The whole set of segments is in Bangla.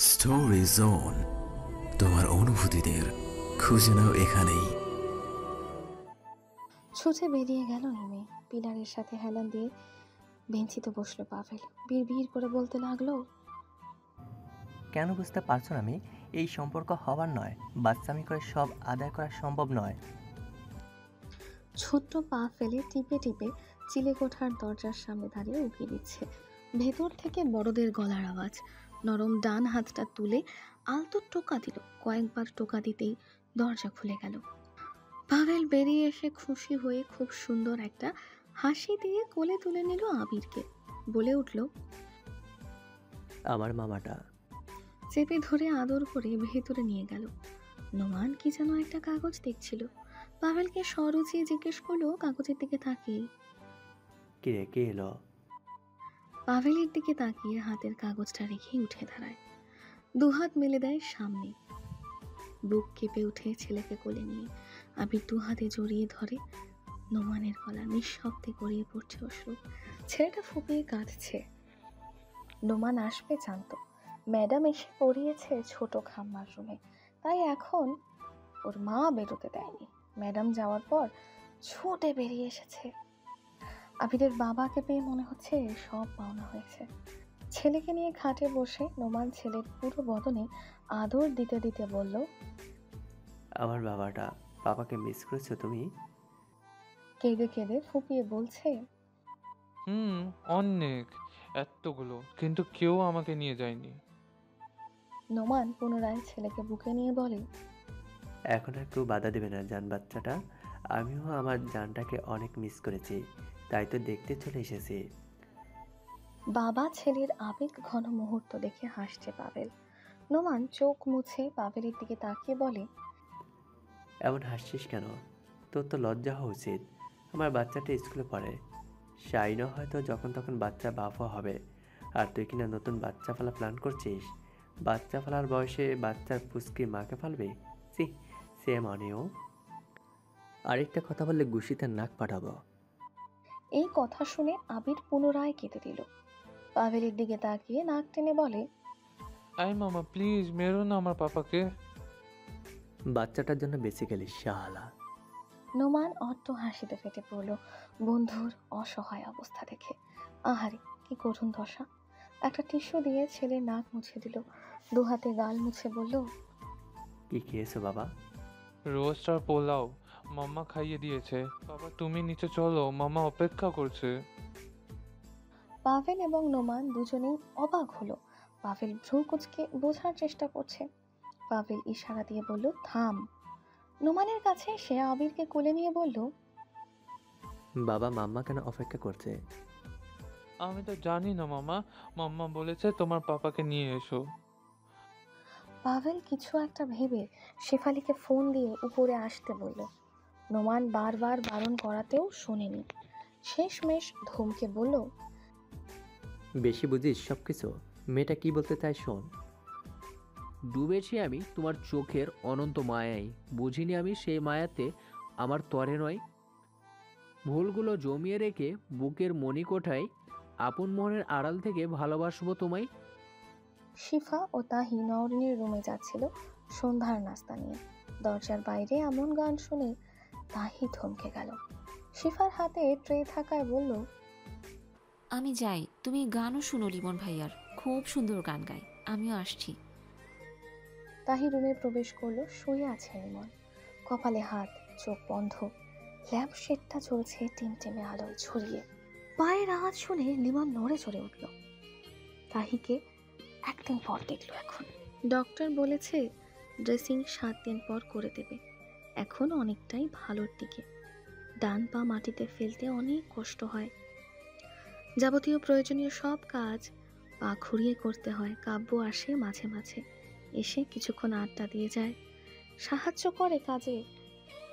স্টোরি জোন, তোমার অনুভূতিদের খুঁজে নাও এখানেই। ছুটে বেরিয়ে গেল হিমে। পিলারের সাথে হেলান দিয়ে বেঞ্চিতে বসলো পাভেল। বিড় করে বলতে লাগলো, কেন বুঝতে পারছো না আমি? এই সম্পর্ক হবার নয়, বাচ্চামি করে সব আদায় করা সম্ভব নয়। ছোট্ট পা ফেলে টিপে টিপে চিলেকোঠার দরজার সামনে দাঁড়িয়ে উকিয়ে দিচ্ছে। ভেতর থেকে বড়দের গলার আওয়াজ। নরম ডান হাতটা তুলে আলতো টোকা দিল। কয়েকবার টোকা দিতেই দরজা খুলে গেল। পাভেল বেরিয়ে এসে খুশি হয়ে খুব সুন্দর একটা হাসি দিয়ে কোলে তুলে নিল আবিরকে। বলে উঠল, আমার মামাটা। চেপে ধরে আদর করে ভেতরে নিয়ে গেল। নোমান কি যেন একটা কাগজ দেখছিল। পাভেলকে সরুচিয়ে জিজ্ঞেস করলো কাগজের দিকে তাকিয়ে। কিরে, কে এলো? পাভেলের দিকে তাকিয়ে হাতের কাগজটা রেখে উঠে দাঁড়ায়। দুহাত মেলে দেয় সামনে। বুক কেঁপে উঠে ছেলেকে কোলে নিয়ে আবির দুহাতে জড়িয়ে ধরে। নোমানের গলা নিঃশব্দে গড়িয়ে পড়ছে অশ্রু। ছেলেটা ফুপিয়ে কাঁদছে। নোমান আসবে জানতো। ম্যাডাম এসে পড়িয়েছে ছোট খাম্মার রুমে, তাই এখন ওর মা বেরোতে দেয়নি। ম্যাডাম যাওয়ার পর ছুটে বেরিয়ে এসেছে। আবিরের বাবাকে পেয়ে মনে হচ্ছে সব পাওনা হয়েছে। ছেলেকে নিয়ে খাটে বসে নোমান ছেলের পুরো বদনে আদর দিতে দিতে বলল, আমার বাবাটা। বাবাকে মিস করেছো তুমি? কেঁদে কেঁদে ফুপিয়ে বলছে, অনেক, এতগুলো, কিন্তু কেউ আমাকে নিয়ে যায়নি। নোমান পুনরায় ছেলেকে বুকে নিয়ে বলে, এখন আর কেউ বাধা দেবে না জান বাচ্চাটা। আমিও আমার জানটাকে অনেক মিস করেছি, তাই তো দেখতে চলে এসেছি। বাবা ছেলের আবেগ ঘন মুহূর্ত দেখে হাসছে পাভেল। নোমান চোখ মুছে পাভেলের দিকে তাকিয়ে বলে, এমন হাসছিস কেন? তোর তো লজ্জা হওয়া উচিত। আমার বাচ্চাটা স্কুলে পড়ে। শাইনও হয়তো যখন তখন বাচ্চা বাপও হবে, আর তুই কিনা নতুন বাচ্চা ফেলা প্ল্যান করছিস। বাচ্চা ফেলার বয়সে বাচ্চার পুচকি মাকে ফালবে? সি, সে মানেও। আরেকটা কথা বললে গুষিতে নাক পাঠাবো। এই কথা শুনে আবির পুনরায় কেঁদে দিল। পাভেলের দিকে তাকিয়ে নাক টেনে বলে, আই মামা, প্লিজ মেরো না আমার পাপাকে। বাচ্চাটার জন্য বেঁচে গেলি শালা। নোমান অট্ট হাসিতে ফেটে পড়ল বন্ধুর অসহায় অবস্থা দেখে। আহারে কি করুণ দশা। একটা টিস্যু দিয়ে ছেলের নাক মুছে দিল। দুহাতে গাল মুছে বলল, কি খেয়েছো বাবা? রোস্ট আর পোলাও মাম্মা খাইয়ে দিয়েছে। বাবা তুমি নিচে চলো, মামা অপেক্ষা করছে। পাভেল এবং নোমান দুজনেই অবাক হলো। পাভেল ভ্রু কুঁচকে বোঝার চেষ্টা করছে। পাভেল ইশারা দিয়ে বলল, থাম। নোমানের কাছে সে আবিরকে কোলে নিয়ে বলল, বাবা মাম্মা কেন অপেক্ষা করছে? আমি তো জানি না মামা, মাম্মা বলেছে তোমার পাপাকে নিয়ে এসো। পাভেল কিছু একটা ভেবে শেফালিকে ফোন দিয়ে উপরে আসতে বলল। নোমান বারবার বারণ করাতেও শোনেনি। শেষমেশ ধমকে বলল, বেশি বুঝিস সব কিছু। মেয়েটা কি বলতে চায় শোন। ডুবেছি আমি তোমার চোখের অনন্ত মায়ায়, বুঝিনি আমি সেই মায়াতে আমার তরে নয়। ভুলগুলো জমিয়ে রেখে বুকের মণিকোঠায় আপন মনের আড়াল থেকে ভালোবাসবো তোমায়। শিফা ও তাহি নওরিনের রুমে যাচ্ছিল সন্ধ্যার নাস্তা নিয়ে। দরজার বাইরে এমন গান শুনে তাহি থমকে গেল। শিফার হাতে ট্রে থাকায় বলল, আমি যাই, তুমি গানও শুনো লিমন ভাইয়ার, খুব সুন্দর গান গায়, আমিও আসছি। তাহি রুমে প্রবেশ করলো। শুয়ে আছে ইমন, কপালে হাত, চোখ বন্ধ। ল্যাম্পশেডটা চলছে টিমটিমে আলোয় ছড়িয়ে। পায়ের আওয়াজ শুনে লিমন নড়ে চড়ে উঠল। তাহিকে একদিন পর দেখলো এখন। ডক্টর বলেছে ড্রেসিং 7 দিন পর করে দেবে। এখন অনেকটাই ভালোর দিকে। ডান পা মাটিতে ফেলতে অনেক কষ্ট হয়। যাবতীয় প্রয়োজনীয় সব কাজ পা ঘুরিয়ে করতে হয়। কাব্য আসে মাঝে মাঝে, এসে কিছুক্ষণ আড্ডা দিয়ে যায়, সাহায্য করে কাজে।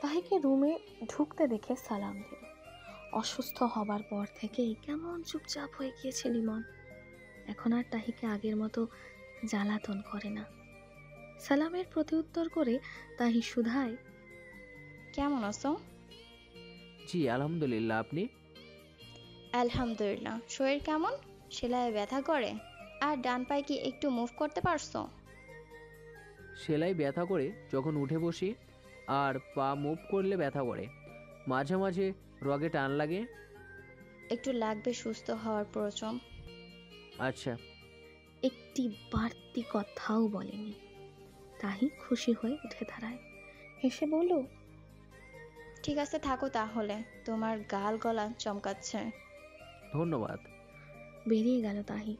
তাহিকে রুমে ঢুকতে দেখে সালাম দিল। অসুস্থ হবার পর থেকেই কেমন চুপচাপ হয়ে গিয়েছে লিমন। এখন আর তাহিকে আগের মতো জ্বালাতন করে না। সালামের প্রতিউত্তর করে তাহি শুধায়, কেমন আছো? জি আলহামদুলিল্লাহ, আপনি? আলহামদুলিল্লাহ। শরীর কেমন? সেলাইয়ে ব্যথা করে? আর ডান পায়ে কি একটু মুভ করতে পারছো? সেলাই ব্যথা করে যখন উঠে বসি, আর পা মুভ করলে ব্যথা করে। মাঝে মাঝে রগে টান লাগে। একটু লাগবে সুস্থ হওয়ার প্রয়োজন। আচ্ছা। একটি বাড়তি কথাও বলেনি। তাহি খুশি হয়ে উঠে দাঁড়ায়, হেসে বলল, ঠিক আছে থাকো তাহলে, তোমার গাল গলা চমকাচ্ছে। ধন্যবাদ। বেরিয়ে গেল তাহি।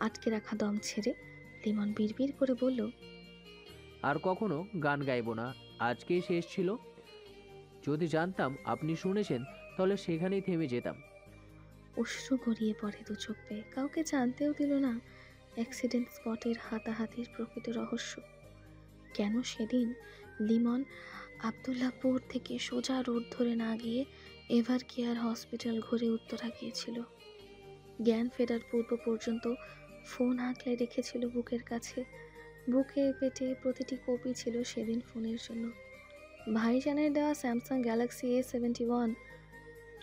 আটকে রাখা দম ছেড়ে লিমন বিড়বিড় করে বলল, আর কখনো গান গাইবো না, আজকেই শেষ ছিল। যদি জানতাম আপনি শুনেছেন তাহলে সেখানেই থেমে যেতাম। অশ্রু গড়িয়ে পড়ে দু চোখ পেয়ে। কাউকে জানতেও দিল না অ্যাক্সিডেন্ট স্পটের হাতাহাতির প্রকৃত রহস্য। কেন সেদিন লিমন আবদুল্লাপুর থেকে সোজা রোড ধরে না গিয়ে এভার কেয়ার হসপিটাল ঘুরে উত্তরা গিয়েছিল। জ্ঞান ফেরার পূর্ব পর্যন্ত ফোন আঁকলে রেখেছিল বুকের কাছে। বুকে পেটে প্রতিটি কপি ছিল সেদিন ফোনের জন্য। ভাইজানের দেওয়া স্যামসাং গ্যালাক্সি A71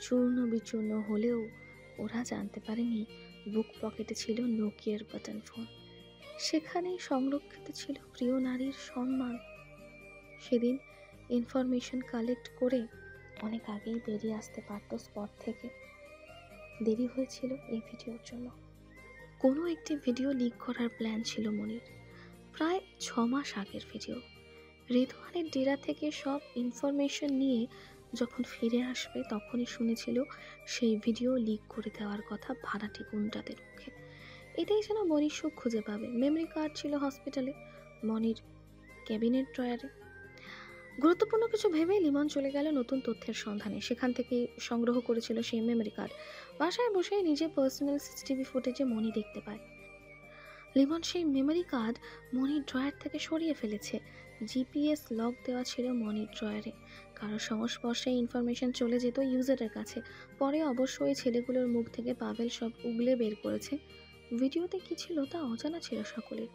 চূর্ণ বিচূর্ণ হলেও ওরা জানতে পারেনি বুক পকেটে ছিল নোকিয়ার বাটন ফোন। সেখানেই সংরক্ষিত ছিল প্রিয় নারীর সম্মান। সেদিন ইনফরমেশন কালেক্ট করে অনেক আগেই বেরিয়ে আসতে পারত স্পট থেকে। দেরি হয়েছিল এই ভিডিওর জন্য। কোনো একটি ভিডিও লিক করার প্ল্যান ছিল মনির, প্রায় 6 মাস আগের ভিডিও। রেদওয়ানের ডেরা থেকে সব ইনফরমেশন নিয়ে যখন ফিরে আসবে তখনই শুনেছিল সেই ভিডিও লিক করে দেওয়ার কথা ভাড়াটে গুন্ডাদের মুখে। এটাই যেন মনির সুখ খুঁজে পাবে। মেমরি কার্ড ছিল হসপিটালে, মনির ক্যাবিনেট ড্রয়ারে। গুরুত্বপূর্ণ কিছু ভেবেই লিমন চলে গেল নতুন তথ্যের সন্ধানে। সেখান থেকেই সংগ্রহ করেছিল সেই মেমরি কার্ড। বাসায় বসে নিজের পার্সোনাল সিসিটিভি ফুটেজে মনি দেখতে পায় লিমন সেই মেমরি কার্ড মনির ড্রয়ার থেকে সরিয়ে ফেলেছে। জিপিএস লক দেওয়া ছিল মনির ড্রয়ারে। কারোর সংস্পর্শে ইনফরমেশন চলে যেত ইউজারের কাছে। পরে অবশ্যই ছেলেগুলোর মুখ থেকে পাভেল সব উগলে বের করেছে। ভিডিওতে কি ছিল তা অজানা ছিল সকলের।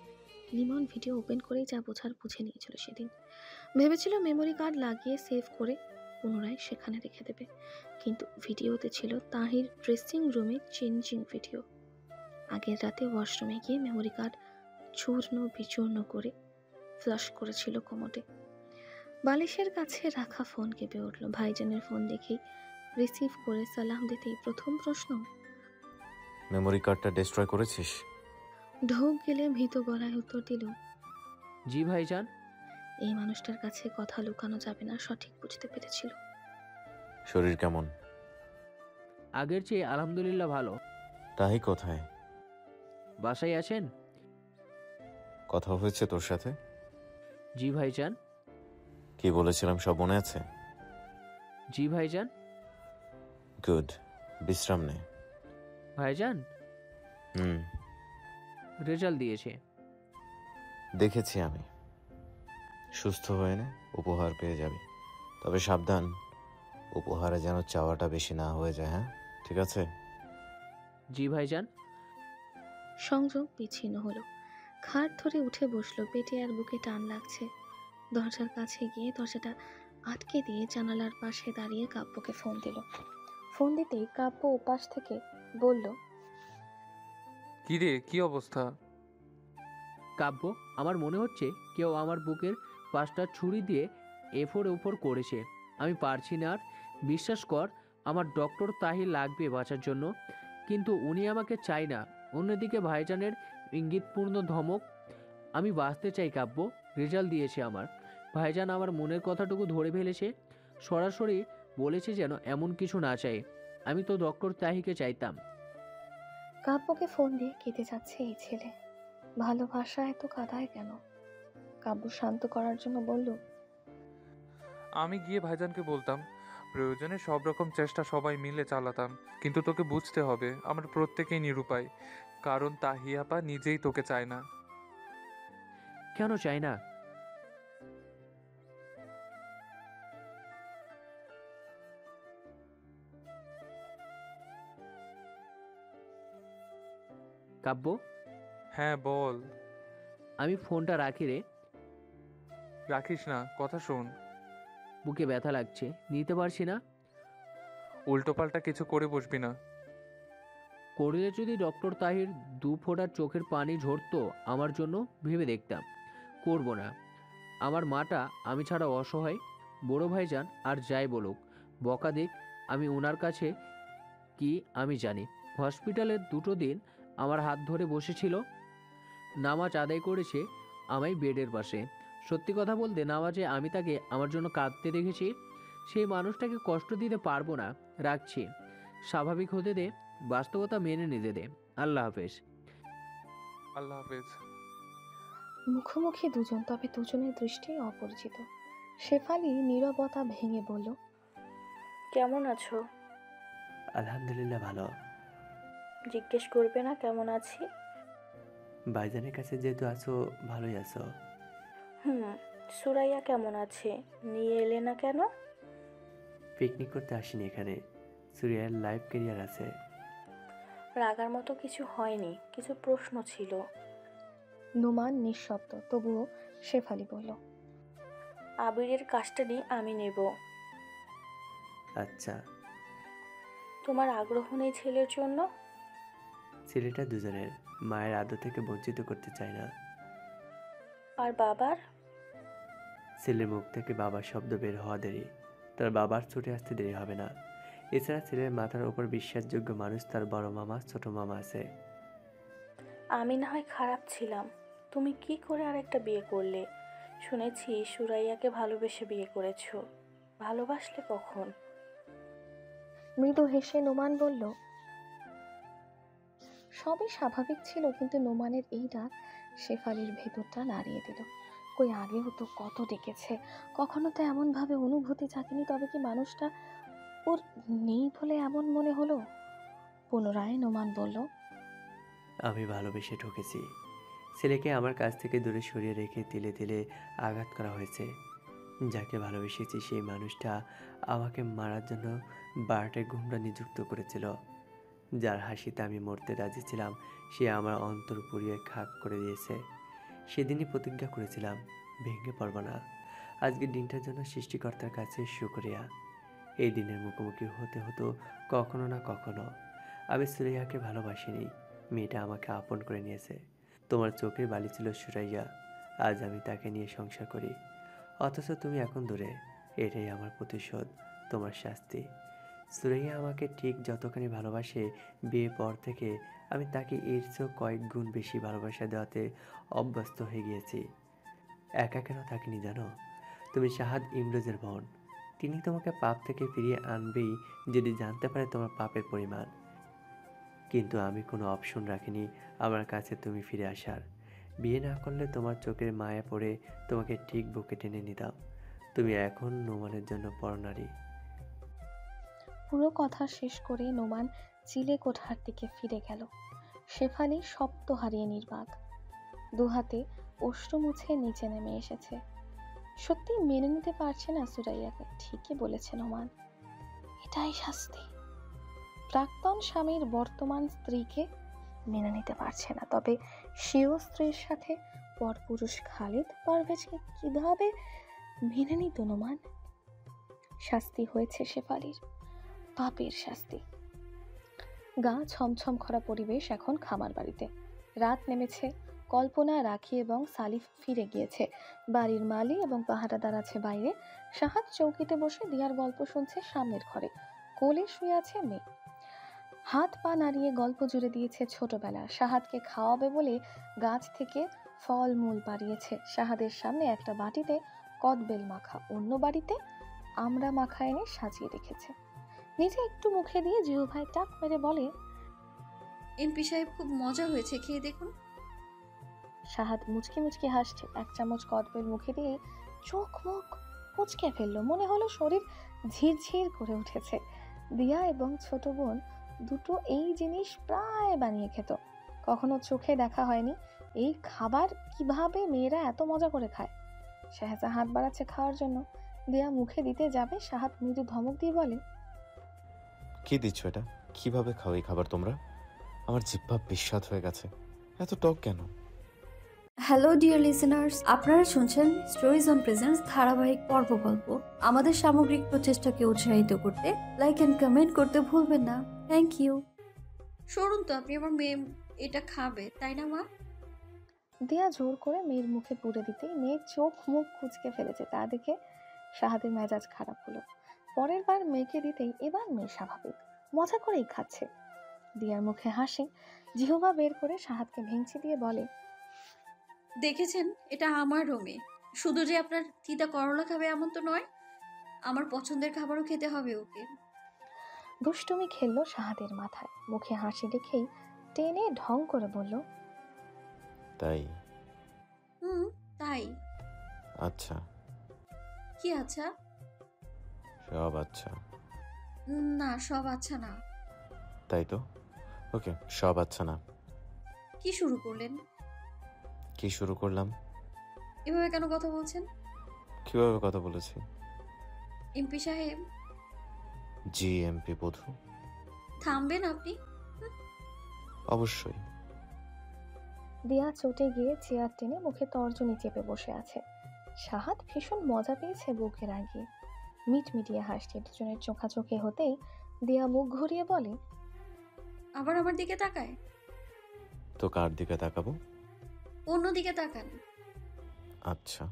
লিমন ভিডিও ওপেন করেই যা বোঝার বুঝে নিয়েছিল সেদিন। ভেবেছিল মেমরি কার্ড লাগিয়ে সেভ করে পুনরায় সেখানে রেখে দেবে, কিন্তু ভিডিওতে ছিল তাহির ড্রেসিং রুমে চেঞ্জিং ভিডিও। আগের রাতে ওয়াশরুমে গিয়ে মেমরি কার্ড চূর্ণ বিচূর্ণ করে ফ্লাশ করেছিল কোমোডে। বালিশের কাছে রাখা ফোন কেঁপে উঠল। ভাইজানের ফোন দেখেই রিসিভ করে সালাম দিতেই প্রথম প্রশ্ন, মেমোরি কার্ডটা ডিস্ট্রয় করেছিস? ঢোক গেলে ভীত গলায় উত্তর দিল, জি ভাইজান। এই মানুষটার কাছে কথা লুকানো যাবে না, সঠিক বুঝতে পেরেছিল। শরীর কেমন? আগের চেয়ে আলহামদুলিল্লাহ ভালো। তাহি কোথায়? বাসায় আছেন? কথা হয়েছে তোর সাথে? জি ভাইজান। কি বলেছিলাম সব মনে আছে? জি ভাইজান। গুড, বিশ্রাম নে। ভাইজান রেজাল্ট দিয়েছে। দেখেছি আমি। সুস্থ হয়ে নে, উপহার পেয়ে যাবি। তবে সাবধান, উপহারে যেন চাওয়াটা বেশি না হয়ে যায়। হ্যাঁ, ঠিক আছে? জি ভাইজান। সংযোগ বিচ্ছিন্ন হলো। খাট ধরে উঠে বসলো। পেটে আর বুকে টান লাগছে। দরজার কাছে গিয়ে দরজাটা আটকে দিয়ে জানালার পাশে দাঁড়িয়ে কাব্যকে ফোন দিল। ফোন দিতেই কাব্য ওপাশ থেকে বলল, কি রে, কি অবস্থা? কাব্য, আমার মনে হচ্ছে কেউ আমার বুকের পাশটা ছুরি দিয়ে এফোর ওপর করেছে। আমি পারছি না আর। বিশ্বাস কর, আমার ডক্টর তাহি লাগবে বাঁচার জন্য, কিন্তু উনি আমাকে চাই না। অন্যদিকে ভাইজানের ইঙ্গিতপূর্ণ ধমক। আমি বাঁচতে চাই কাব্য। রেজাল্ট দিয়েছে আমার। ভাইজান আমার মনের কথাটুকু ধরে ফেলেছে। সরাসরি বলেছে যেন এমন কিছু না চাই। আমি তো ডক্টর তাহিকে চাইতাম। কাব্যকে ফোন দিয়ে কেঁদে যাচ্ছে এই ছেলে। ভালোবাসা এত কাঁদায় কেন? কাব্য শান্ত করার জন্য বলল, আমি গিয়ে ভাইজানকে বলতাম, প্রয়োজনে সব রকম চেষ্টা সবাই মিলে চালাতাম, কিন্তু তোকে বুঝতে হবে আমরা প্রত্যেকেই নিরুপায়, কারণ তাহিয়াপা নিজেই তোকে চায় না। কেন চাই না? কাব্য, হ্যাঁ বল। আমি ফোনটা রাখি রে। রাখিস না, কথা শোন। বুকে ব্যথা লাগছে, নিতে পারছি না। উল্টোপাল্টা কিছু করে বসবি না। করলে যদি ডক্টর তাহির 2 ফোঁটা চোখের পানি ঝরতো আমার জন্য ভেবে দেখতাম। করব না। আমার মাটা আমি ছাড়া অসহায়। বড় ভাইজান আর যাই বলুক বকা দিক, আমি ওনার কাছে কি আমি জানি। হসপিটালের 2টো দিন আমার হাত ধরে বসেছিল, নামাজ আদায় করেছে আমায় বেডের পাশে। সত্যি কথা বলতে নামাজে আমি তাকে আমার জন্য কাঁদতে দেখেছি। সেই মানুষটাকে কষ্ট দিতে পারবো না, রাখছি। স্বাভাবিক হতে দে, বাস্তবতা মেনে নিতে দে। আল্লাহ হাফেজ। আল্লাহ হাফেজ। মুখোমুখি দুজন, তবে দুজনের দৃষ্টি অপরিচিত। শেফালি নীরবতা ভেঙে বলল, কেমন আছো? আলহামদুলিল্লাহ ভালো। জিজ্ঞেস করবে না কেমন আছি? ভাইজানের কাছে যেহেতু আছো, ভালোই আছো। সুরাইয়া কেমন আছে? নিয়ে এলে না কেন? পিকনিক করতে আসিনি এখানে, সুরিয়ার লাইফ ক্যারিয়ার আছে। রাগার মতো কিছু হয়নি, কিছু প্রশ্ন ছিল। নোমান নিঃশব্দ, তবুও শেফালি বলল, আবিরের কাস্টাডি আমি নেব। আচ্ছা। তোমার আগ্রহ নেই ছেলের জন্য? ছেলেটা দুজনের, মায়ের আদর থেকে বঞ্চিত করতে চায় না। আর বাবার? ছেলের মুখ থেকে বাবার শব্দ বের হওয়া দেরি, তার বাবার ছুটে আসতে দেরি হবে না। এছাড়া ছেলের মাথার ওপর বিশ্বাসযোগ্য মানুষ তার বড় মামা, ছোট মামা আছে। আমি না হয় খারাপ ছিলাম, তুমি কি করে আরেকটা বিয়ে করলে? শুনেছি সুরাইয়াকে ভালোবেসে বিয়ে করেছো। ভালোবাসলে কখন? মৃদু হেসে নোমান বলল, সবই স্বাভাবিক ছিল, কিন্তু নোমানের এই ডাক শেফালির ভেতরটা নাড়িয়ে দিল। কই আগেও তো কত ডেকেছে, কখনো তো এমনভাবে অনুভূতি জাগেনি। তবে কি মানুষটা ওর নেই বলে এমন মনে হলো? পুনরায় নোমান বলল, আমি ভালোবেসে ঠকেছি। ছেলেকে আমার কাছ থেকে দূরে সরিয়ে রেখে তিলে তিলে আঘাত করা হয়েছে। যাকে ভালোবেসেছি সেই মানুষটা আমাকে মারার জন্য বারোটায় গুমরা নিযুক্ত করেছিল। যার হাসিতে আমি মরতে রাজি ছিলাম, সে আমার অন্তর পুড়িয়ে খাক করে দিয়েছে। সেদিনই প্রতিজ্ঞা করেছিলাম ভেঙে পড়ব না। আজকের দিনটার জন্য সৃষ্টিকর্তার কাছে শুকরিয়া। এই দিনের মুখোমুখি হতে হতো কখনো না কখনো। আমি সুরাইয়াকে ভালোবাসিনি, মেয়েটা আমাকে আপন করে নিয়েছে। তোমার চোখের বালি ছিল সুরাইয়া, আজ আমি তাকে নিয়ে সংসার করি। অথচ তুমি এখন দূরে। এটাই আমার প্রতিশোধ, তোমার শাস্তি। সুরাইয়া আমাকে ঠিক যতখানি ভালোবাসে, বিয়ের পর থেকে আমি তাকে এর চেয়েও কয়েক গুণ বেশি ভালোবাসা দেওয়াতে অভ্যস্ত হয়ে গিয়েছি। একা কেন থাকিনি জানো? তুমি শাহাদ ইমরোজের বোন। তিনি তোমাকে পাপ থেকে ফিরিয়ে আনবেই যদি জানতে পারে তোমার পাপের পরিমাণ। কিন্তু আমি কোনো অপশন রাখিনি আমার কাছে তুমি ফিরে আসার। বিয়ে না করলে তোমার চোখের মায়া পড়ে তোমাকে ঠিক বুকে টেনে নিতাম। তুমি এখন নোমানের জন্য পরনারী। পুরো কথা শেষ করে নোমান চিলে কোঠার দিকে ফিরে গেল। শেফালি শব্দ হারিয়ে নির্বাক, দুহাতে অশ্রু মুছে নিচে নেমে এসেছে। সত্যি মেনে নিতে পারছে না সুরাইয়াকে। ঠিকই বলেছে নোমান, এটাই শাস্তি। প্রাক্তন স্বামীর বর্তমান স্ত্রীকে মেনে নিতে পারছে না, তবে সেও স্ত্রীর সাথে পরপুরুষ খালিদ পারভেজকে কিভাবে মেনে নিত নোমান? শাস্তি হয়েছে শেফালির, পাপের শাস্তি। গা ছমছম করা পরিবেশ এখন খামার বাড়িতে। রাত নেমেছে। কল্পনা, রাখি এবং সালিফ ফিরে গিয়েছে। বাড়ির মালি এবং পাহারাদার আছে বাইরে। শাহাদ চৌকিতে বসে দিয়ার গল্প শুনছে সামনের ঘরে। কোলে শুয়ে আছে মেয়ে, হাত পা নাড়িয়ে গল্প জুড়ে দিয়েছে ছোটবেলা। শাহাদকে খাওয়াবে বলে গাছ থেকে ফল মূল পাড়িয়েছে। শাহাদের সামনে একটা বাটিতে কদবেল মাখা, অন্য বাড়িতে আমরা মাখা এনে সাজিয়ে রেখেছে। নিজে একটু মুখে দিয়ে জিহু ভাই টাক মেরে বলে, এমপি সাহেব খুব মজা হয়েছে, খেয়ে দেখুন। শাহাদ মুচকি মুচকি হাসছে। এক চামচ কদবেল মুখে দিয়ে চোখ মুখ মুচকে ফেললো। মনে হলো শরীর ঝিরঝির করে উঠেছে। দিয়া এবং ছোট বোন দুটো এই জিনিস প্রায় বানিয়ে খেত, কখনো চোখে দেখা হয়নি। এই খাবার কিভাবে মেয়েরা এত মজা করে খায়? শাহেজা হাত বাড়াচ্ছে খাওয়ার জন্য। দিয়া মুখে দিতে যাবে, শাহাদ মৃদু ধমক দিয়ে বলে, কি দিচ্ছ এটা? কিভাবে খাও এই খাবার তোমরা? আমার জিহ্বা বিস্বাদ হয়ে গেছে। এত টক কেন? হ্যালো ডিয়ার লিসেনার্স, আপনারা শুনছেন স্টোরিজ অন প্রেজেন্টস ধারাবাহিক পর্ব গল্প। আমাদের সামগ্রিক প্রচেষ্টাকে উৎসাহিত করতে লাইক এন্ড কমেন্ট করতে ভুলবেন না। Thank you. সরুন তো, আপনি আমার মেয়ে এটা খাবে তাই না মা? দিয়া জোর করে মেয়ের মুখে পুরে দিতেই মেয়ের চোখ মুখ কুঁচকে ফেলেছে, তা দেখে শাহাদের মেজাজ খারাপ হলো। পরের বার মেয়েকে দিতেই এবার মেয়ে স্বাভাবিক, মজা করেই খাচ্ছে। দিয়ার মুখে হাসি, জিহবা বের করে শাহাদকে ভেঙচি দিয়ে বলে, দেখেছেন, এটা আমারও মেয়ে। শুধু যে আপনার তিতা করলা খাবে এমন তো নয়, আমার পছন্দের খাবারও খেতে হবে ওকে। দুষ্টুমি খেললো শাহাদের মাথায়, মুখে হাসি দেখেই টেনে ঢং করে বলল, তাই? হুম, তাই। আচ্ছা। কি আচ্ছা? সব আচ্ছা। না, সব আচ্ছা না। তাই তো। ওকে, সব আচ্ছা না। কি শুরু করলেন? কি শুরু করলাম? এভাবে কেন কথা বলছেন? কিভাবে কথা বলেছি? এমপি সাহেব। জি এমপি বধূ। থামবেন আপনি? অবশ্যই। দিয়া চটে গিয়ে চেয়ার টেনে মুখে তর্জনী চেপে বসে আছে। শাহাদ ভীষণ মজা পেয়েছে বুকে রাগিয়ে, মিটমিটিয়ে হাসছে। দুজনের চোখাচোখি হতেই দিয়া মুখ ঘুরিয়ে বলে, আবার আমার দিকে তাকায়? তো কার দিকে তাকাবো? অন্য দিকে তাকান। আচ্ছা।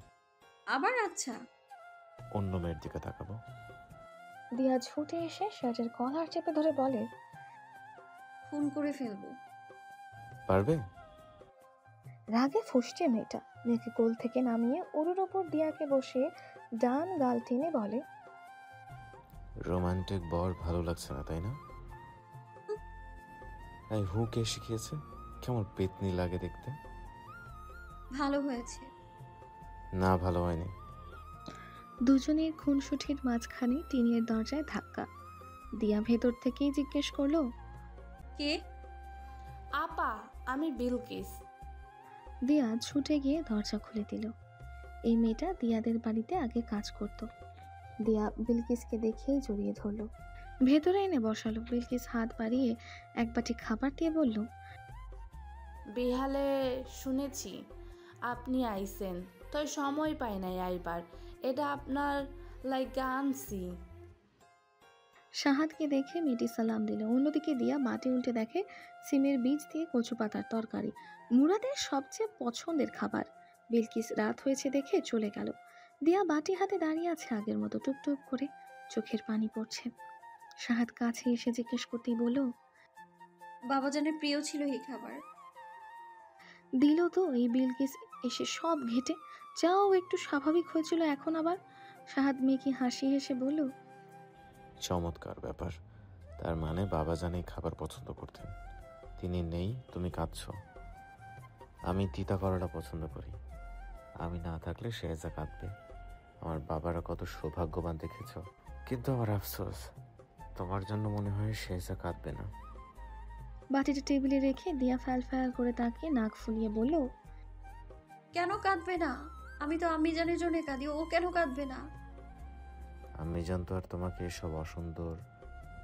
আবার আচ্ছা। অন্য মেয়ের দিকে তাকাবো। দিয়া ছুটে এসে শার্টের কলার চেপে ধরে বলে, ফোন করে ফেলবো। পারবে? রাগে ফুঁসছে মেয়েটা। মেয়েকে কোল থেকে নামিয়ে ওর ওপর দিয়াকে বসে ডান গাল টেনে বলে, রোমান্টিক বর ভালো লাগছে না তাই না? এই হু কে শিখিয়েছে? কেমন পেতনি লাগে দেখতে। ভালো হয়েছে। না, ভালো হয়নি। দুজনের খুনসুটির মাঝখানে টিনের দরজায় ধাক্কা। দিয়া ভেতর থেকেই জিজ্ঞেস করলো, কে? আপা, আমি বিলকিস। দিয়া ছুটে গিয়ে দরজা খুলে দিল। এই মেয়েটা দিয়াদের বাড়িতে আগে কাজ করত। দিয়া বিলকিসকে দেখেই জড়িয়ে ধরলো, ভেতরে এনে বসালো। বিলকিস হাত বাড়িয়ে এক বাটি খাবার দিয়ে বলল, বিহালে শুনেছি আপনি আইছেন, তো সময় পাই নাই আইবার। এটা আপনার লাইগা আনছি। শাহাদকে দেখে মেয়েটি সালাম দিল। অন্যদিকে দিয়া মাটি উল্টে দেখে সিমের বীজ দিয়ে কচু পাতার তরকারি, মুরাদের সবচেয়ে পছন্দের খাবার। বিলকিস রাত হয়েছে দেখে চলে গেল। দিয়া বাটি হাতে দাঁড়িয়ে আছে আগের মতো, টুপটুপ করে চোখের পানি পড়ছে। শাহাদ কাছে এসে জিজ্ঞেস করতেই বলল, বাবাজানের প্রিয় ছিল এই খাবার। দিল তো। এই বিলকিস এসে সব ঘেটে যাও একটু স্বাভাবিক হয়েছিল, এখন আবার। শাহাদ মেয়েকে হাসি হেসে বলল, চমৎকার ব্যাপার। তার মানে বাবা জানেই খাবার পছন্দ করতেন। তিনি নেই, তুমি কাঁদছো। আমি তিতা করাটা পছন্দ করি। আমি না থাকলে শেহজা কাঁদবে। আমার বাবারা কত সৌভাগ্যবান দেখেছ। কিন্তু আমার আফসোস, তোমার জন্য মনে হয় শেহজা কাঁদবে না। বাটিটা টেবিলে রেখে দিয়া ফ্যাল ফ্যাল করে তাকিয়ে নাক ফুলিয়ে বলল, কেন কাঁদবে না? আমি তো আম্মিজানের জন্য কাঁদি, ও কেন কাঁদবে না? আমি জানতো আর তোমাকে এসব অসুন্দর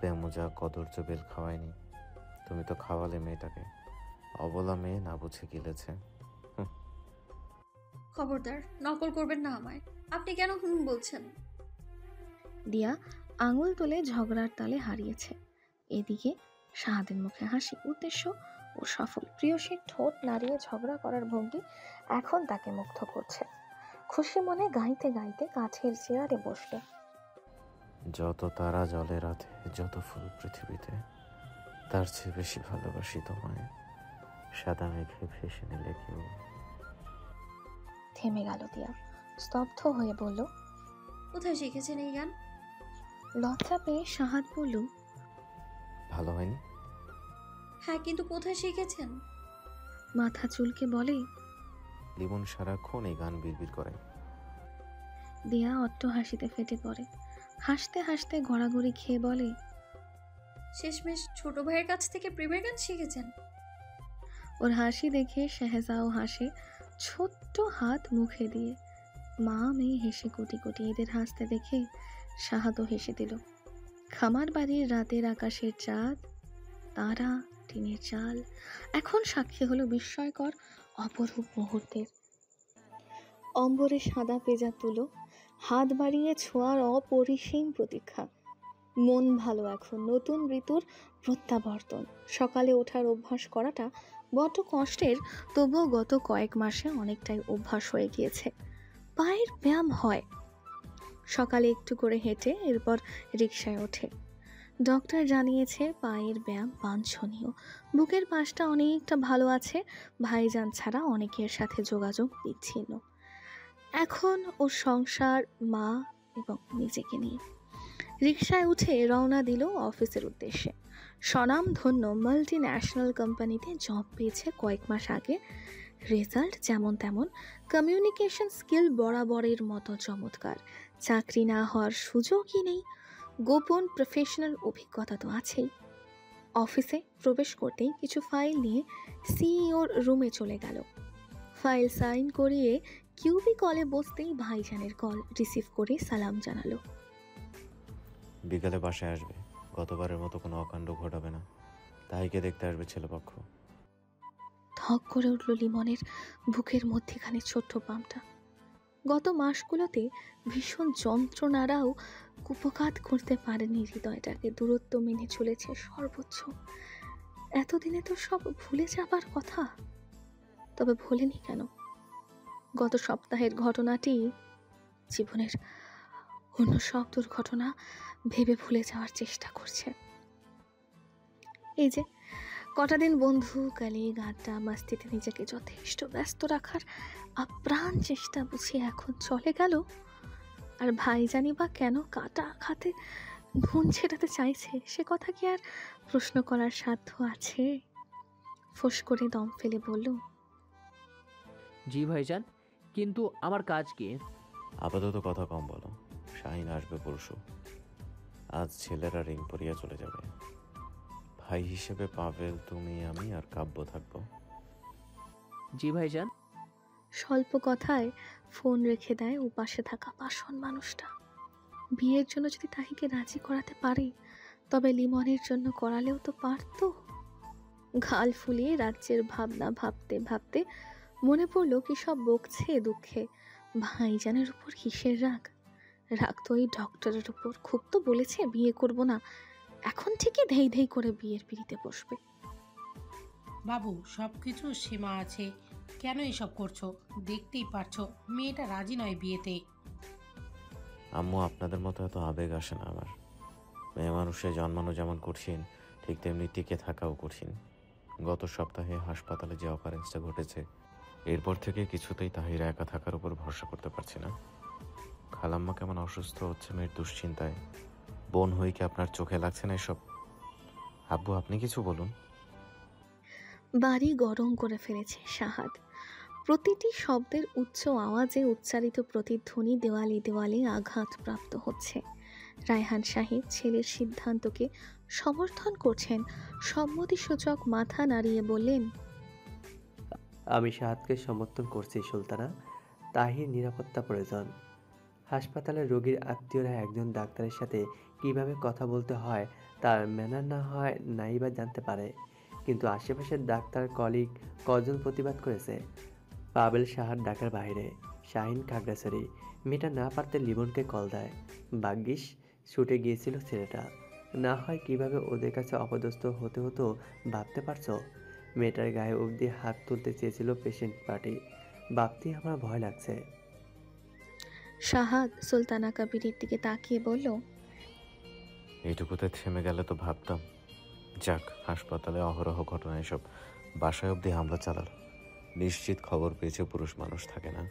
বেমজা কদর্য বেল খাওয়ায়নি। তুমি তো খাওয়ালে মেয়েটাকে। অবলা মেয়ে না বুঝে গিলেছে। খবরদার, নকল করবেন না আমায়। আপনি কেন হুম বলছেন? দিয়া আঙুল তুলে ঝগড়ার তালে হারিয়েছে। এদিকে শাহাদের মুখে হাসি, উদ্দেশ্য ও সফল। প্রিয়সীর ঠোঁট নাড়িয়ে ঝগড়া করার ভঙ্গি এখন তাকে মুগ্ধ করছে। খুশি মনে গাইতে গাইতে কাঠের চেয়ারে বসলো। যত তারা জলে রাতে, যত ফুল পৃথিবীতে, তার চেয়ে বেশি ভালোবাসি তোমায়। সাদা মেঘে ভেসে নিলে কেউ। থেমে গেল দিয়া, স্তব্ধ হয়ে বলল, কোথায় শিখেছেন এই গান? লজ্জা পেয়ে শাহাদ বলল, ভালো হয়নি? হ্যাঁ, কিন্তু কোথায় শিখেছেন? মাথা চুলকে বলে। লিমন সারাক্ষণ এই গান বিড়বিড় করে। দিয়া অট্ট হাসিতে ফেটে পড়ে। হাসতে হাসতে গড়াগড়ি খেয়ে বলে, শেষমেশ ছোট ভাইয়ের কাছ থেকে প্রেমের গান শিখেছেন? ওর হাসি দেখে শেহজাও হাসে, ছোট্ট হাত মুখে দিয়ে। মা মেয়ে হেসে কোটি কোটি। এদের হাসতে দেখে শাহাদও হেসে দিল। খামার বাড়ির রাতের আকাশের চাঁদ, তারা, টিনের চাল এখন সাক্ষী হলো বিস্ময়কর অপরূপ মুহূর্তের। অম্বরে সাদা পেজা তুলো, হাত বাড়িয়ে ছোঁয়ার অপরিসীম প্রতীক্ষা। মন ভালো এখন, নতুন ঋতুর প্রত্যাবর্তন। সকালে ওঠার অভ্যাস করাটা বড্ড কষ্টের, তবুও গত কয়েক মাসে অনেকটাই অভ্যাস হয়ে গিয়েছে। পায়ের ব্যায়াম হয়, সকালে একটু করে হেঁটে এরপর রিকশায় ওঠে। ডক্টর জানিয়েছে পায়ের ব্যায়াম বাঞ্ছনীয়। বুকের পাশটা অনেকটা ভালো আছে, ভাইজান ছাড়া অনেকের সাথে যোগাযোগ বিচ্ছিন্ন। এখন ওর সংসার, মা এবং নিজেকে নিয়ে। রিকশায় উঠে রওনা দিল অফিসের উদ্দেশ্যে। স্বনামধন্য মাল্টি ন্যাশনাল কোম্পানিতে জব পেয়েছে কয়েক মাস আগে। রেজাল্ট যেমন তেমন, কমিউনিকেশন স্কিল বরাবরের মতো চমৎকার। চাকরি না হওয়ার সুযোগই নেই, গোপন প্রফেশনাল অভিজ্ঞতা তো আছেই। অফিসে প্রবেশ করতেই কিছু ফাইল নিয়ে সিইওর রুমে চলে গেল। ফাইল সাইন করিয়ে কিউবি কলে বসতেই ভাইজানের কল রিসিভ করে সালাম জানালো। বিকালে বাসায় আসবে, গতবারের মতো কোনো অকাণ্ড ঘটাবে না। তাহিকে দেখতে আসবে ছেলেপক্ষ। ধক করে উঠল লিমনের বুকের মধ্যেখানে ছোট্ট পামটা। গত মাসগুলোতে ভীষণ যন্ত্রণারাও কুপঘাত করতে পারেনি হৃদয়টাকে, দূরত্ব মেনে চলেছে সর্বোচ্চ। এতদিনে তো সব ভুলে যাবার কথা, তবে ভোলেনি কেন? গত সপ্তাহের ঘটনাটি জীবনের অন্য সব দুর্ঘটনা ভেবে ভুলে যাওয়ার চেষ্টা করছে। এই যে কটা দিন বন্ধু কালিগ আড্ডা মাস্তিতে নিজেকে যথেষ্ট ব্যস্ত রাখার আপ্রাণ চেষ্টা বুঝি এখন চলে গেল। আর ভাই জানি বা কেন কাটা খাতে নুন ছেটাতে চাইছে, সে কথা কি আর প্রশ্ন করার সাধ্য আছে? ফোঁস করে দম ফেলে বলল, জি ভাইজান, কিন্তু আমার কাজ কি? আপাতত কথা কম বলো। শাহিন আসবে পরশু। আজ ছেলেরা রিং পরিয়ে চলে যাবে। ভাই হিসেবে পাভেল, তুমি, আমি আর কাব্য থাকবো। জি ভাইজান। স্বল্প কথায় ফোন রেখে দেয় ও পাশে থাকা পাষাণ মানুষটা। বিয়ের জন্য যদি তাহিকে রাজি করাতে পারে, তবে লিমনের জন্য করালেও তো পারত। গাল ফুলিয়ে রাজ্যের ভাবনা ভাবতে ভাবতে মনে পড়লো কি সব বকছে দুঃখে। ভাইজানের উপর কিসের রাগ? রাগ তো ওই ডক্টরের উপর। খুব তো বলেছে বিয়ে করব না, এখন ঠিকই ধেই ধেই করে বিয়ের পিড়িতে বসবে। বাবু, সব কিছু সীমা আছে। কেন এসব করছো? দেখতেই পারছো মেয়েটা রাজি নয় বিয়েতে। আম্মু, আপনাদের মতো এত আবেগ আসে না আমার। মেয়ে মানুষের জন্মানো যেমন কঠিন, ঠিক তেমনি টিকে থাকাও কঠিন। গত সপ্তাহে হাসপাতালে যে অকারেন্সটা ঘটেছে, এরপর থেকে কিছুতেই তাহিরা একা থাকার উপর ভরসা করতে পারছি না। খালাম্মা কেমন অসুস্থ হচ্ছে মেয়ের দুশ্চিন্তায়। বোন হয়ে কি আপনার চোখে লাগছে না এসব? আব্বু, আপনি কিছু বলুন। বাড়ি গরম করে ফেলেছে শাহাদ। প্রতিটি শব্দের উচ্চ আওয়াজে উচ্চারিত প্রতিধ্বনি দেওয়ালে দেওয়ালে আঘাতপ্রাপ্ত হচ্ছে। রায়হান সাহেব ছেলের সিদ্ধান্তকে সমর্থন করছেন, সম্মতিসূচক মাথা নাড়িয়ে বললেন, আমি সাহাদকে সমর্থন করছি সুলতানা। তাহির নিরাপত্তা প্রয়োজন। হাসপাতালে রোগীর আত্মীয়রা একজন ডাক্তারের সাথে কিভাবে কথা বলতে হয় তার ম্যানার না হয় নাই বা জানতে পারে, কিন্তু আশেপাশের ডাক্তার কলিগ কজন প্রতিবাদ করেছে। পাবেল সাহার ডাকার বাইরে, শাহিন খাগড়াছড়ি। মেয়েটা না পারতে লিমনকে কল দেয়। ভাগ্যিস ছুটে গিয়েছিল ছেলেটা, না হয় কিভাবে ওদের কাছে অপদস্থ হতে হতো ভাবতে পারছো? মেয়েটার গায়ে অবধি হাত তুলতে চেয়েছিল পেশেন্ট পার্টি। ভাবতেই আমার ভয় লাগছে। শাহাদ সুলতানা কাবিরের দিকে তাকিয়ে বলল, এইটুকুতে থেমে গেলে তো ভাবতাম। যাক, হাসপাতালে অহরহ ঘটনা এসব। বাসায় অবধি হামলা চালাল। নিশ্চিত খবর পেয়েছে পুরুষ মানুষ থাকে না।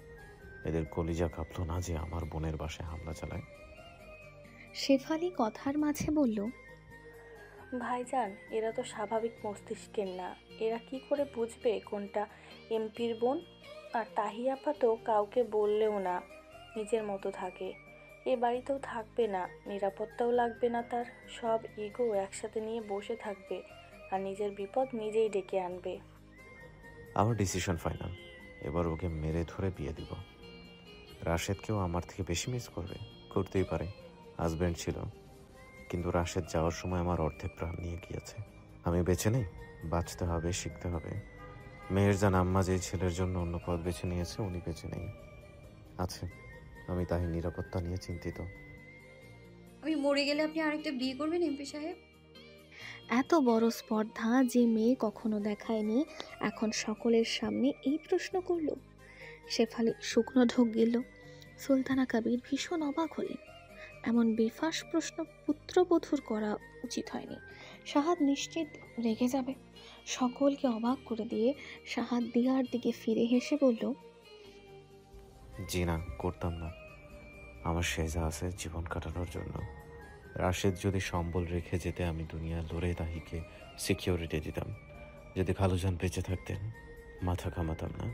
এদের কলিজা কাঁপলো না যে আমার বোনের বাসায় হামলা চালায়। শেফালি কথার মাঝে বলল, ভাইজান, এরা তো স্বাভাবিক মস্তিষ্কের না। এরা কি করে বুঝবে কোনটা এমপির বোন? আর তাহিয়াপা তো কাউকে বললেও না, নিজের মতো থাকে। এ বাড়িতেও থাকবে না, নিরাপত্তাও লাগবে না তার। সব ইগো একসাথে নিয়ে বসে থাকবে আর নিজের বিপদ নিজেই ডেকে আনবে। আমার ডিসিশন ফাইনাল। এবার ওকে মেরে ধরে বিয়ে দিব। রাশেদকেও আমার থেকে বেশি মিস করবে, করতেই পারে। হাজব্যান্ড ছিল, কিন্তু রাশেদ যাওয়ার সময় আমার অর্ধেক প্রাণ নিয়ে গিয়েছে। আমি বেঁচে নেই, বাঁচতে হবে, শিখতে হবে। মেয়ের জান আম্মা যে ছেলের জন্য অন্য পথ বেছে নিয়েছে, উনি বেঁচে নেই আছে। আমি তাই নিরাপত্তা নিয়ে চিন্তিত। আমি মরে গেলে আপনি আরেকটা বিয়ে করবেন এমপি সাহেব? এত বড় স্পর্ধা যে মেয়ে কখনো দেখায়নি এখন সকলের সামনে এই প্রশ্ন করল। শেফালি শুকনো ঢোক গেল। সুলতানা কবির ভীষণ অবাক হলেন। এমন বেফাস প্রশ্ন পুত্রবধূর করা উচিত হয়নি। শাহাদ নিশ্চিত রেগে যাবে। সকলকে অবাক করে দিয়ে শাহাদ দিয়ার দিকে ফিরে হেসে বলল, জি না, করতাম না। আমার শেজা আছে জীবন কাটানোর জন্য। রাশেদ যদি সম্বল রেখে যেতে আমি দুনিয়া লড়ে তাহিকে সিকিউরিটি দিতাম। যদি খালুজান বেঁচে থাকতেন মাথা ঘামাতাম না।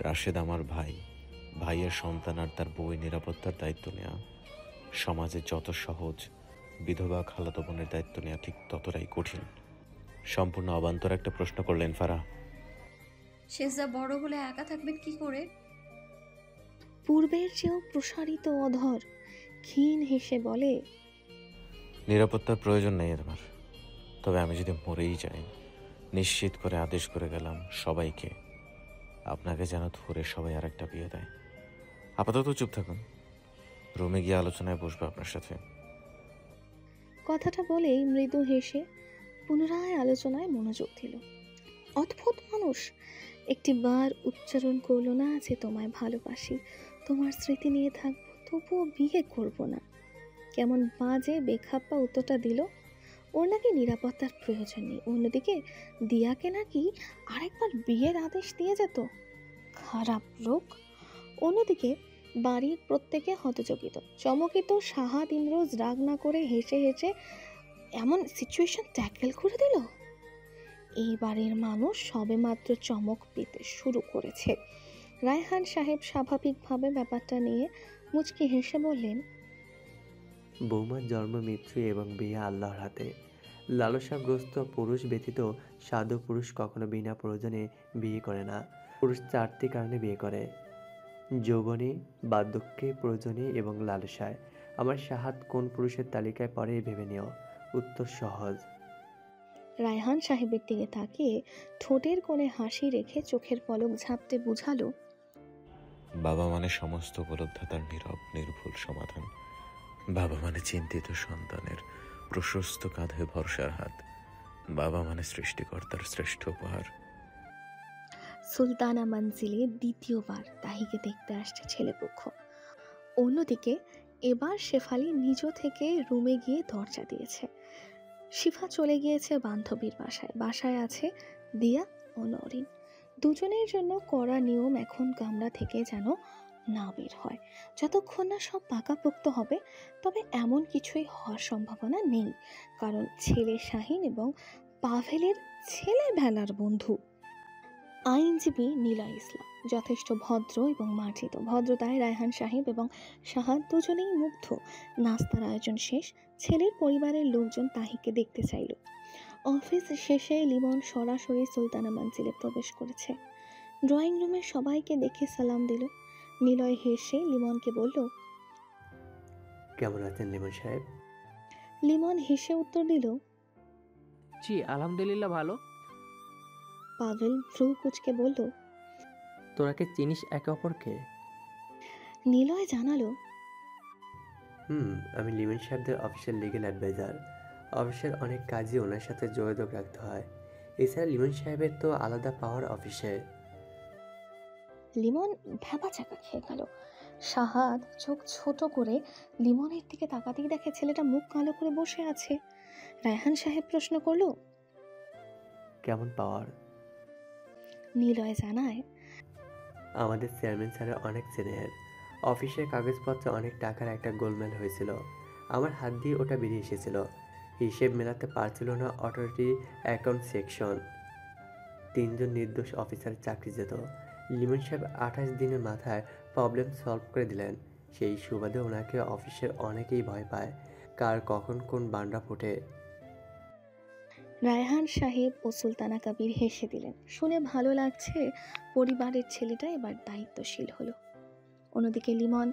রাশেদ আমার ভাই, ভাইয়ের সন্তান আর তার বউয়ের নিরাপত্তার দায়িত্ব নেওয়া সমাজে যত সহজ, বিধবা খালাতো বোনের দায়িত্ব নেওয়া ঠিক ততটাই কঠিন। সম্পূর্ণ অবান্তর একটা প্রশ্ন করলেন ফারাহ। শেষদা বড় হলে একা থাকবেন কি করে? পূর্বের চেয়েও প্রসারিত অধর ক্ষীণ হেসে বলে, নিরাপত্তার প্রয়োজন নেই তোমার। তবে আমি যদি মরেই যাই, নিশ্চিত করে আদেশ করে গেলাম সবাইকে, আপনাকে যেন ধরে সবাই আরেকটা বিয়ে দেয়। আপাতত চুপ থাকুন, রুমে গিয়ে আলোচনায় বসবো আপনার সাথে। কথাটা বলেই মৃদু হেসে পুনরায় আলোচনায় মনোযোগ দিল। অদ্ভুত মানুষ। একটি বার উচ্চারণ করলো না যে তোমায় ভালোবাসি, তোমার স্মৃতি নিয়ে থাকবো, তবুও বিয়ে করব না। কেমন বাজে বেখাপ্পা উত্তরটা দিল। ওর নাকি নিরাপত্তার প্রয়োজন নেই, অন্যদিকে দিয়াকে নাকি আরেকবার বিয়ের আদেশ দিয়ে যেত। খারাপ লোক। অন্যদিকে বাড়ির প্রত্যেকে হতচকিত, চমকিত। শাহাদ ইমরোজ রাগ না করে হেসে হেসে এমন সিচুয়েশন ট্যাকেল করে দিল। এই বাড়ির মানুষ সবেমাত্র চমক পেতে শুরু করেছে। রায়হান সাহেব স্বাভাবিকভাবে ব্যাপারটা নিয়ে মুচকি হেসে বললেন, বৌমার জন্ম, মৃত্যু এবং বিয়ে আল্লাহর হাতে। লালসাগ্রস্ত পুরুষ ব্যতীত সাধু পুরুষ কখনো বিনা প্রয়োজনে বিয়ে করে না। পুরুষ 4টি কারণে বিয়ে করে: যৌবনে, বার্ধক্যে, প্রয়োজনে এবং লালসায়। আমার শাহাদ কোন পুরুষের তালিকায় পড়ে ভেবে নিও। উত্তর সহজ। রায়হান সাহেবের দিকে তাকিয়ে ঠোঁটের কোণে হাসি রেখে চোখের পলক ঝাপটে বুঝালো, বাবা মানে সমস্ত উপলব্ধতার নীরব নির্ভুল সমাধান। বাবা মানে চিন্তিত সন্তানের প্রশস্ত কাঁধে ভরসার হাত। বাবা মানে সৃষ্টিকর্তার শ্রেষ্ঠ উপহার। সুলতানা মঞ্জিলে দ্বিতীয়বার তাহিকে দেখতে আসছে ছেলেপক্ষ। অন্যদিকে এবার শেফালি নিজ থেকে রুমে গিয়ে দরজা দিয়েছে। শিফা চলে গিয়েছে বান্ধবীর বাসায়। বাসায় আছে দিয়া ও নরিন। দুজনের জন্য কড়া নিয়ম এখন কামরা থেকে যেন না বের হয় যতক্ষণ না সব পাকাপোক্ত হবে। তবে এমন কিছুই হওয়ার সম্ভাবনা নেই, কারণ ছেলে শাহিন এবং পাভেলের ছেলেবেলার বন্ধু আইনজীবী নীলা ইসলাম যথেষ্ট ভদ্র এবং মার্জিত। ভদ্রতায় রায়হান সাহেব এবং শাহাদ দুজনেই মুগ্ধ। নাস্তার আয়োজন শেষ। ছেলের পরিবারের লোকজন তাহিকে দেখতে চাইল। অফিস শেষে লিমন সরাসরি সুলতানা মঞ্জিলে প্রবেশ করেছে। ড্রয়িং রুমে সবাইকে দেখে সালাম দিল। নিলয় হেসে লিমনকে বলল, কেমন আছেন লিমন সাহেব? লিমন হেসে উত্তর দিল, জি আলহামদুলিল্লাহ ভালো। পাভেল ভ্রু কুচকে বলল, তোরা কি চিনিস একে অপরকে? নিলয় জানালো, আমি লিমন সাহেবদের অফিসের লিগ্যাল অ্যাডভাইজার। অফিসের অনেক কাজই ওনার সাথে যোগাযোগ রাখতে হয়। এছাড়া লিমন সাহেবের তো আলাদা পাওয়ার অফিসে। লিমন ভ্যাবাচাকা খেয়ে গেল। শাহাদ চোখ ছোট করে লিমনের দিকে তাকাতেই দেখে ছেলেটা মুখ কালো করে বসে আছে। রায়হান সাহেব প্রশ্ন করলো, কেমন পাওয়ার? নিলয় জানায়, আমাদের চেয়ারম্যান স্যারের অনেক সিনিয়র। অফিসের কাগজপত্রে অনেক টাকার একটা গোলমেল হয়েছিল, আমার হাত দিয়ে ওটা বেরিয়ে এসেছিল। হিসেব মেলাতে পারছিল না অথরিটি অ্যাকাউন্ট সেকশন। 3 জন নির্দোষ অফিসার চাকরি যেত। লিমন সাহেব 28 দিনের মাথায় প্রবলেম সলভ করে দিলেন। সেই সুবাদে ওনাকে অফিসের অনেকেই ভয় পায়, কার কখন কোন বান্ডা ফোটে। রায়হান সাহেব ও সুলতানা কবির হেসে দিলেন। শুনে ভালো লাগছে পরিবারের ছেলেটা এবার দায়িত্বশীল হলো। অন্যদিকে লিমন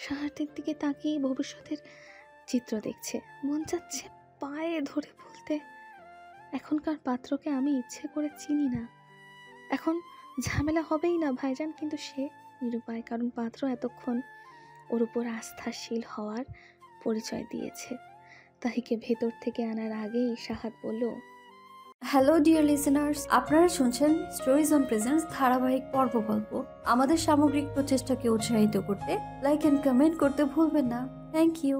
শাহাদের দিকে তাকিয়ে ভবিষ্যতের চিত্র দেখছে। মন চাচ্ছে পায়ে ধরে বলতে, এখনকার পাত্রকে আমি ইচ্ছে করে চিনি না। এখন ঝামেলা হবেই না ভাইজান, কিন্তু সে নিরুপায়, কারণ পাত্র এতক্ষণ ওর উপর আস্থাশীল হওয়ার পরিচয় দিয়েছে। তাহিকে ভেতর থেকে আনার আগেই সাহাদ বলল, হ্যালো ডিয়ার লিসেনার্স, আপনারা শুনছেন স্টোরিজ অন প্রেজেন্টস ধারাবাহিক পর্ব গল্প। আমাদের সামগ্রিক প্রচেষ্টাকে উৎসাহিত করতে লাইক অ্যান্ড কমেন্ট করতে ভুলবেন না। Thank you.